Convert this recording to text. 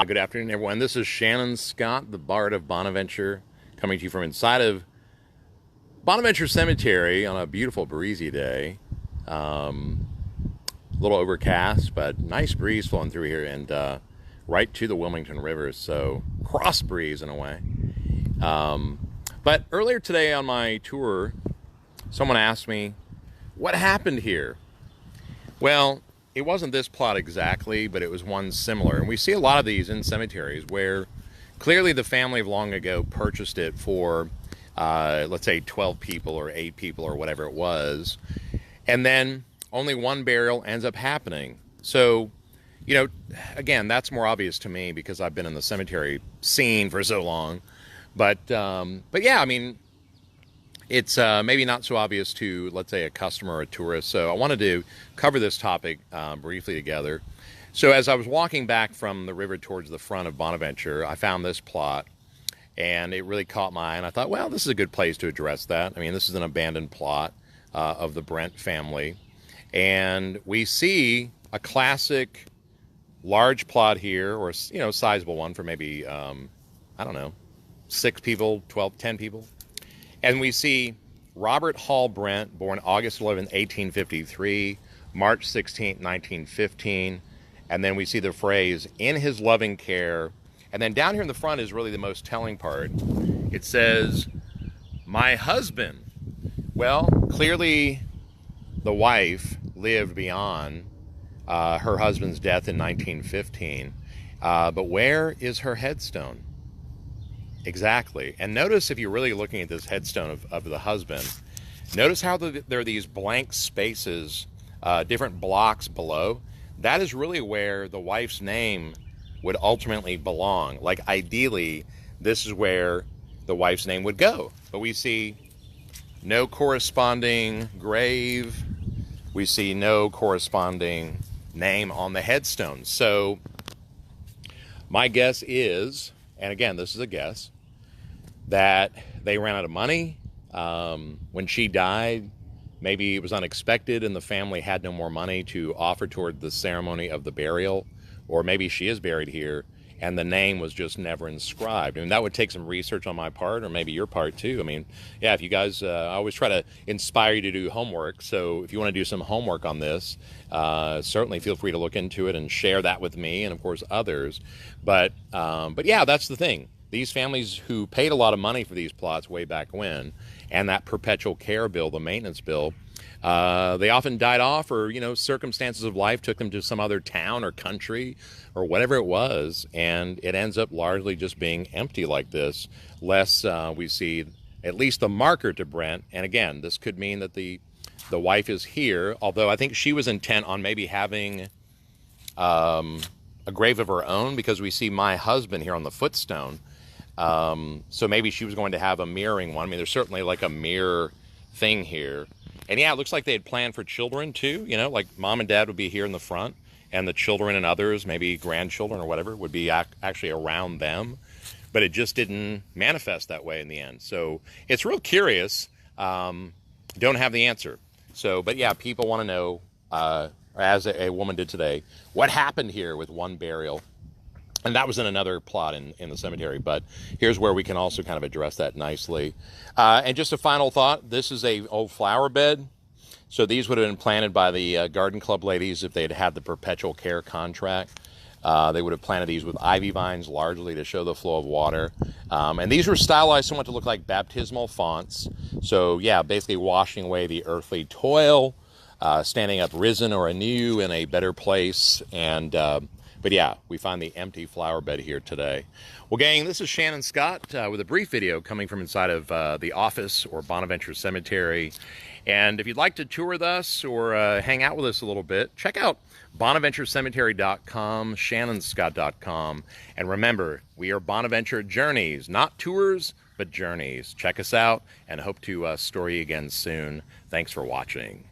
Good afternoon, everyone. This is Shannon Scott, the Bard of Bonaventure, coming to you from inside of Bonaventure Cemetery on a beautiful breezy day. A little overcast, but nice breeze flowing through here and right to the Wilmington River, so cross breeze in a way. But earlier today on my tour, someone asked me, what happened here? Well, it wasn't this plot exactly, but it was one similar. And we see a lot of these in cemeteries where clearly the family of long ago purchased it for, let's say, 12 people or 8 people or whatever it was. And then only one burial ends up happening. So, you know, again, that's more obvious to me because I've been in the cemetery scene for so long. But yeah, I mean, it's maybe not so obvious to, let's say, a customer or a tourist. So I wanted to cover this topic briefly together. So as I was walking back from the river towards the front of Bonaventure, I found this plot, and it really caught my eye. And I thought, well, this is a good place to address that. I mean, this is an abandoned plot of the Brent family. And we see a classic large plot here, or, you know, sizable one for maybe, I don't know, 6 people, 12, 10 people. And we see Robert Hall Brent, born August 11, 1853, March 16, 1915. And then we see the phrase, in his loving care. And then down here in the front is really the most telling part. It says, my husband. Well, clearly the wife lived beyond her husband's death in 1915. But where is her headstone? Exactly. And notice, if you're really looking at this headstone of the husband, notice how there are these blank spaces, different blocks below. That is really where the wife's name would ultimately belong. Like, ideally, this is where the wife's name would go. But we see no corresponding grave. We see no corresponding name on the headstone. So my guess is, and again, this is a guess, that they ran out of money. When she died, maybe it was unexpected and the family had no more money to offer toward the ceremony of the burial. Or maybe she is buried here and the name was just never inscribed. I mean, that would take some research on my part, or maybe your part too. I mean, yeah, if you guys, I always try to inspire you to do homework. So if you want to do some homework on this, certainly feel free to look into it and share that with me and, of course, others. But yeah, that's the thing. These families who paid a lot of money for these plots way back when, and that perpetual care bill, the maintenance bill, they often died off, or, you know, circumstances of life took them to some other town or country or whatever it was, and it ends up largely just being empty like this, less we see at least the marker to Brent. And again, this could mean that the wife is here, although I think she was intent on maybe having a grave of her own, because we see my husband here on the footstone. So maybe she was going to have a mirroring one. I mean, there's certainly like a mirror thing here. And yeah, it looks like they had planned for children too, you know, like mom and dad would be here in the front, and the children and others, maybe grandchildren or whatever, would be actually around them. But it just didn't manifest that way in the end. So it's real curious. Don't have the answer. So, but yeah, people want to know, as a woman did today, what happened here with one burial. And that was in another plot in the cemetery, but here's where we can also kind of address that nicely. And just a final thought, this is a old flower bed. So these would have been planted by the garden club ladies if they'd had the perpetual care contract. They would have planted these with ivy vines largely to show the flow of water. And these were stylized somewhat to look like baptismal fonts. So yeah, basically washing away the earthly toil, standing up risen or anew in a better place. And but yeah, we find the empty flower bed here today. Well, gang, this is Shannon Scott with a brief video coming from inside of the office or Bonaventure Cemetery. And if you'd like to tour with us or hang out with us a little bit, check out bonaventurecemetery.com, shannonscott.com. And remember, we are Bonaventure Journeys, not tours, but journeys. Check us out and hope to story again soon. Thanks for watching.